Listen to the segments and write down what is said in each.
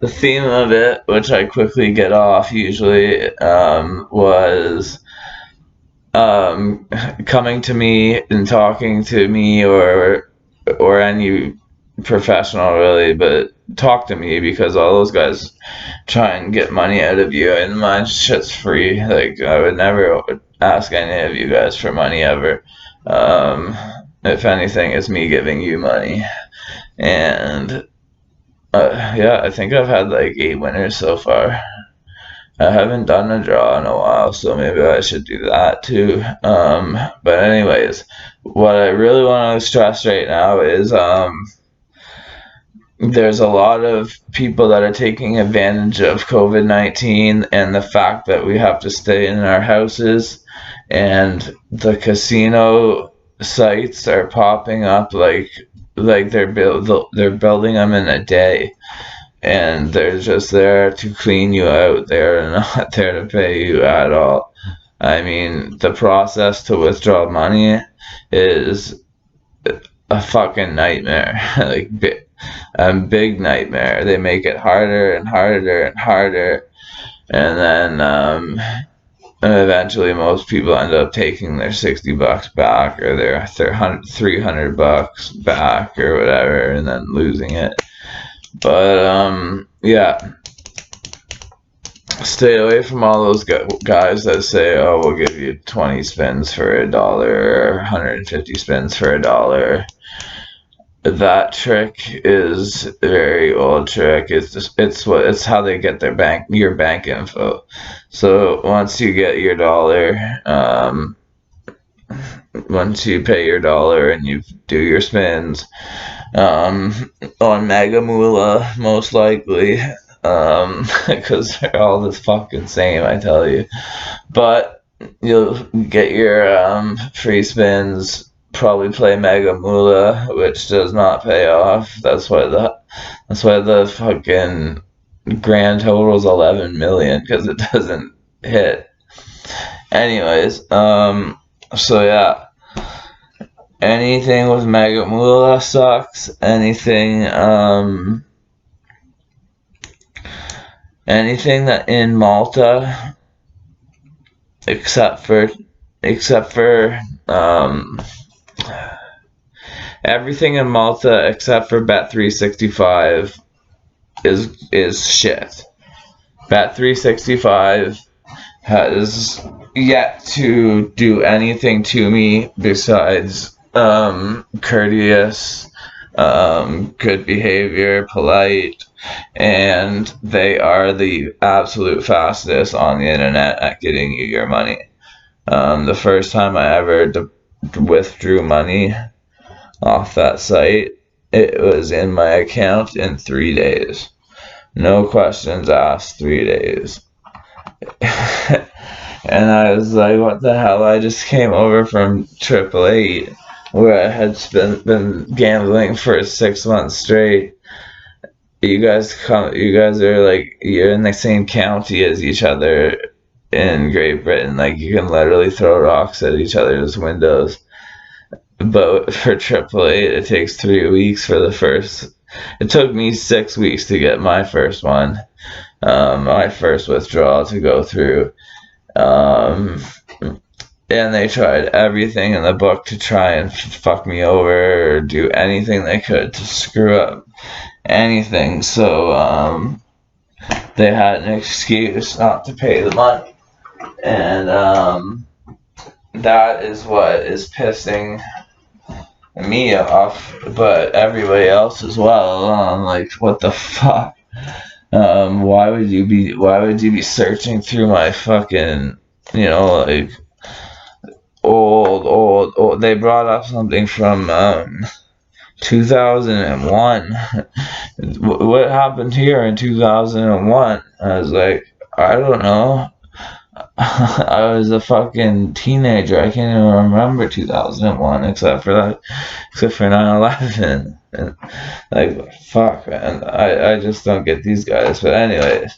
the theme of it, which I quickly get off usually, was coming to me and talking to me or any professional really, but talk to me because all those guys try and get money out of you, and my shit's free. Like, I would never ask any of you guys for money ever. If anything, it's me giving you money. And yeah, I think I've had like 8 winners so far. I haven't done a draw in a while, so maybe I should do that too. But anyways, what I really want to stress right now is there's a lot of people that are taking advantage of COVID-19 and the fact that we have to stay in our houses, and the casino sites are popping up like they're building them in a day, and they're just there to clean you out. They're not there to pay you at all. I mean, the process to withdraw money is a fucking nightmare. Like, a big nightmare. They make it harder and harder and harder, and then eventually most people end up taking their $60 back, or their $300 back, or whatever, and then losing it. But yeah, stay away from all those guys that say, oh, we'll give you 20 spins for $1 or 150 spins for $1. That trick is a very old trick. It's how they get your bank info. So once you get your dollar, once you pay your $1 and you do your spins, on Mega Moolah, most likely, because they're all the fucking same, I tell you. But you'll get your free spins. Probably play Mega Moolah, which does not pay off. That's why the fucking grand total is 11 million, because it doesn't hit. Anyways, so yeah, anything with Mega Moolah sucks. Anything that in Malta, except for everything in Malta except for Bet365 is shit. Bet365 has yet to do anything to me besides courteous, good behavior, polite, and they are the absolute fastest on the internet at getting you your money. The first time I ever withdrew money off that site, it was in my account in 3 days. No questions asked, 3 days. And I was like, what the hell? I just came over from Tripoli, where I had been gambling for 6 months straight. You guys are like, you're in the same county as each other in Great Britain. Like, you can literally throw rocks at each other's windows. But for Tripoli, it takes 3 weeks for the first. It took me 6 weeks to get my first one, my first withdrawal to go through. And they tried everything in the book to try and fuck me over or do anything they could to screw up anything. So they had an excuse not to pay the money, and that is what is pissing me off, but everybody else as well. Like, what the fuck? Why would you be searching through my fucking, like, old, they brought up something from 2001. What happened here in 2001? I was like, I don't know. I was a fucking teenager. I can't even remember 2001 except for 9/11. And, like, fuck, man. I just don't get these guys. But anyways,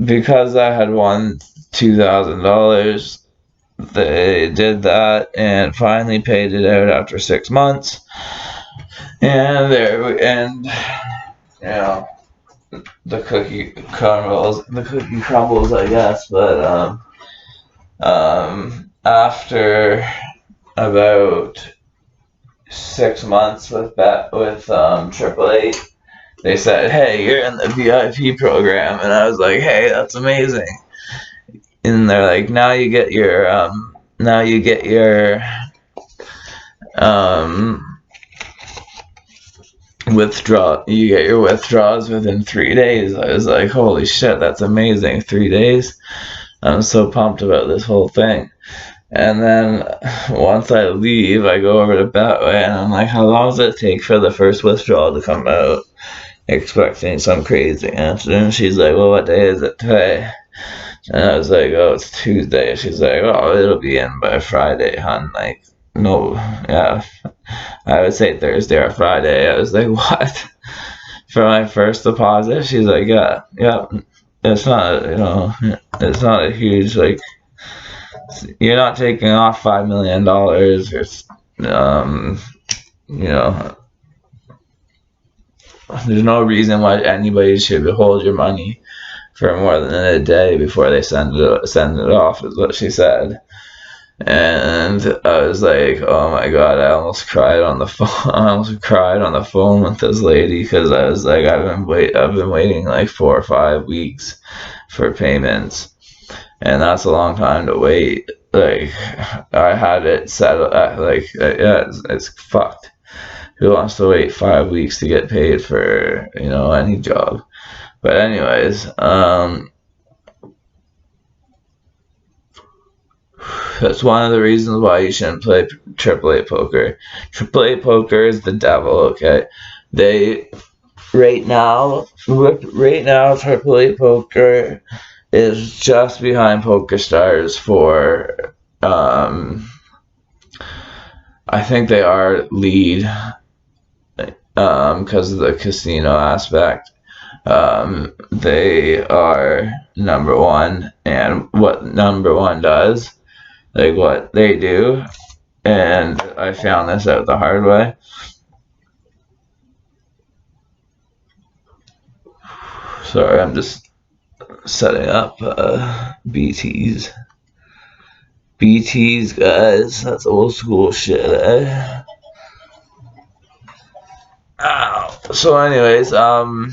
because I had won $2,000, they did that and finally paid it out after 6 months. And the cookie crumbles, I guess. But after about 6 months with Triple they said, "Hey, you're in the VIP program," and I was like, "Hey, that's amazing." And they're like, now you get your um, you get your withdrawals within 3 days. I was like, "Holy shit, that's amazing! 3 days." I'm so pumped about this whole thing. And then once I leave, I go over to Betway, and I'm like, "How long does it take for the first withdrawal to come out?" Expecting some crazy answer, and she's like, "Well, what day is it today?" And I was like, "Oh, it's Tuesday." She's like, "Oh, it'll be in by Friday, hon." Like, no, yeah, I would say Thursday or Friday. I was like, "What?" For my first deposit, she's like, "Yeah, yeah." It's not, it's not a huge, like, you're not taking off $5 million, or, you know, there's no reason why anybody should hold your money for more than a day before they send it off, is what she said. And I was like, "Oh my god!" I almost cried on the phone. I almost cried on the phone with this lady, because I was like, I've been waiting like 4 or 5 weeks for payments, and that's a long time to wait. Like, I had it set yeah, it's fucked. Who wants to wait 5 weeks to get paid for any job? But anyways, that's one of the reasons why you shouldn't play AAA poker. AAA poker is the devil. Okay, they right now AAA poker is just behind PokerStars for I think they are lead because of the casino aspect. They are number one, and what number one does, like what they do, and I found this out the hard way. Sorry, I'm just setting up BTs. BTs, guys, that's old school shit, eh? Ow. So anyways, so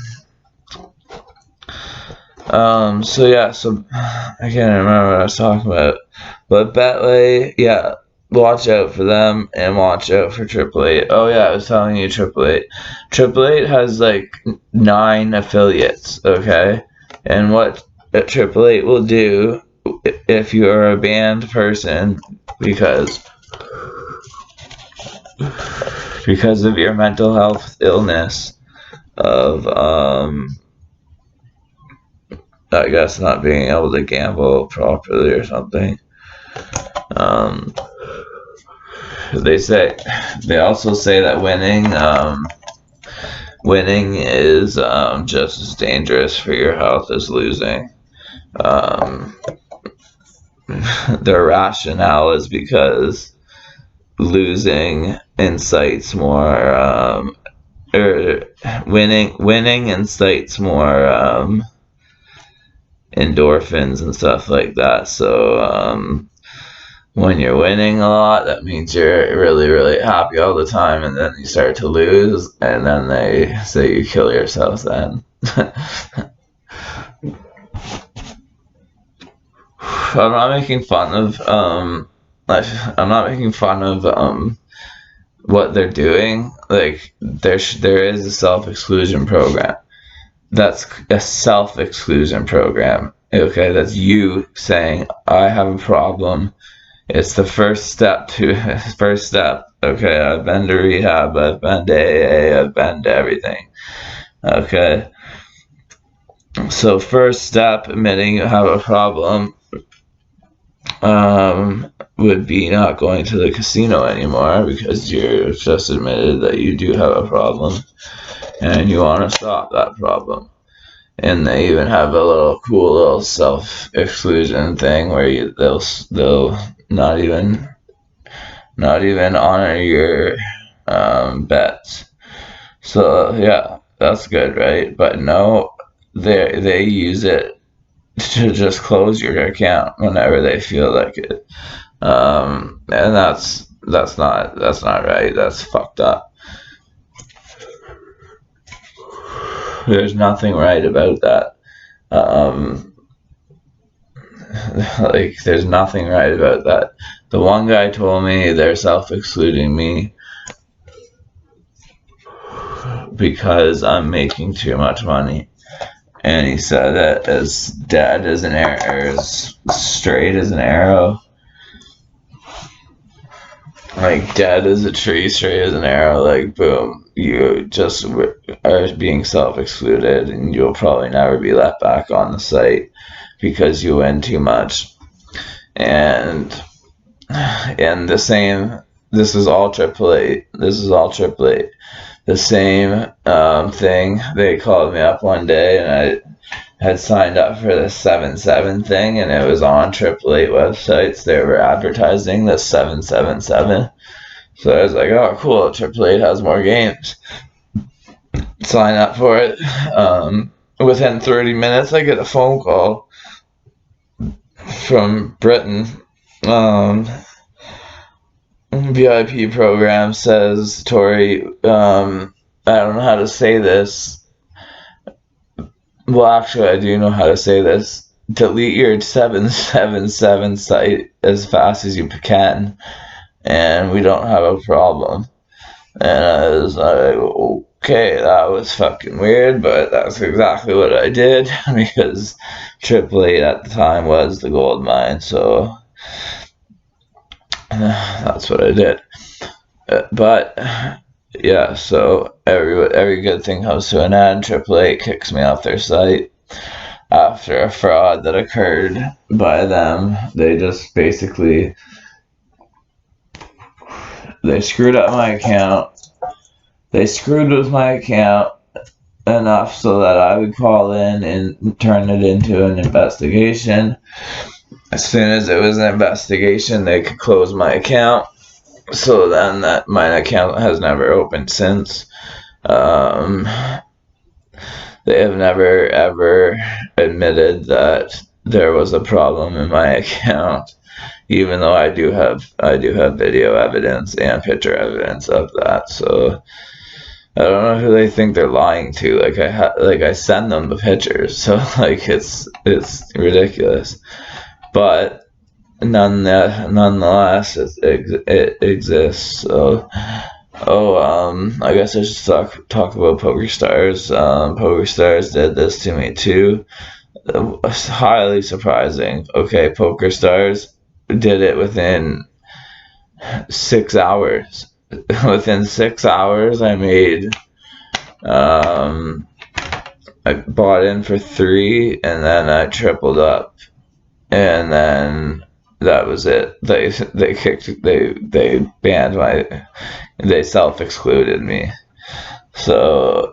yeah, so I can't remember what I was talking about, but Betway, yeah, watch out for them and watch out for Triple Eight. Oh yeah, I was telling you Triple Eight. Triple Eight has like 9 affiliates, okay, and what Triple Eight will do if you are a banned person because of your mental health illness of I guess not being able to gamble properly or something. They also say that winning is just as dangerous for your health as losing. Their rationale is because losing incites more, or winning incites more endorphins and stuff like that. So when you're winning a lot, that means you're really, really happy all the time, and then you start to lose, and then they say you kill yourself then. I'm not making fun of what they're doing. Like, there is a self-exclusion program. That's a self-exclusion program. Okay, that's you saying, "I have a problem." It's the first step. Okay, I've been to rehab, I've been to AA, I've been to everything. Okay, so first step, admitting you have a problem, would be not going to the casino anymore, because you're just admitted that you do have a problem and you want to stop that problem. And they even have a cool little self-exclusion thing where they'll not even honor your bets. So yeah, that's good, right? But no, they use it to just close your account whenever they feel like it. And that's not right. That's fucked up. There's nothing right about that. Like, there's nothing right about that. The one guy told me they're self-excluding me because I'm making too much money. And he said that as dead as an arrow, as straight as an arrow, like dead as a tree, straight as an arrow, like boom, you just are being self-excluded, and you'll probably never be let back on the site because you win too much. And the same, this is all Tripoli. The same thing. They called me up one day, and I had signed up for the 7-7 thing, and it was on Tripoli websites. They were advertising the 7-7-7. So I was like, oh, cool, Tripoli has more games. Sign up for it. Within 30 minutes, I get a phone call from Britain. VIP program says, Tori, I don't know how to say this. Well, actually, I do know how to say this. Delete your 7-7-7 site as fast as you can, and we don't have a problem. And I was like, okay, that was fucking weird, but that's exactly what I did, because Tripoli at the time was the gold mine, so that's what I did. But yeah, so every good thing comes to an end. AAA kicks me off their site after a fraud that occurred by them. They just basically screwed up my account. They screwed with my account enough so that I would call in and turn it into an investigation. As soon as it was an investigation, they could close my account. So then my account has never opened since. They have never ever admitted that there was a problem in my account, even though I do have video evidence and picture evidence of that. So I don't know who they think they're lying to. I send them the pictures, so like it's ridiculous. But nonetheless, it exists. So, I guess I should talk about PokerStars. PokerStars did this to me too. It's highly surprising. Okay, PokerStars did it within 6 hours. Within 6 hours, I made. I bought in for 3, and then I tripled up, and then that was it. They banned they self-excluded me. So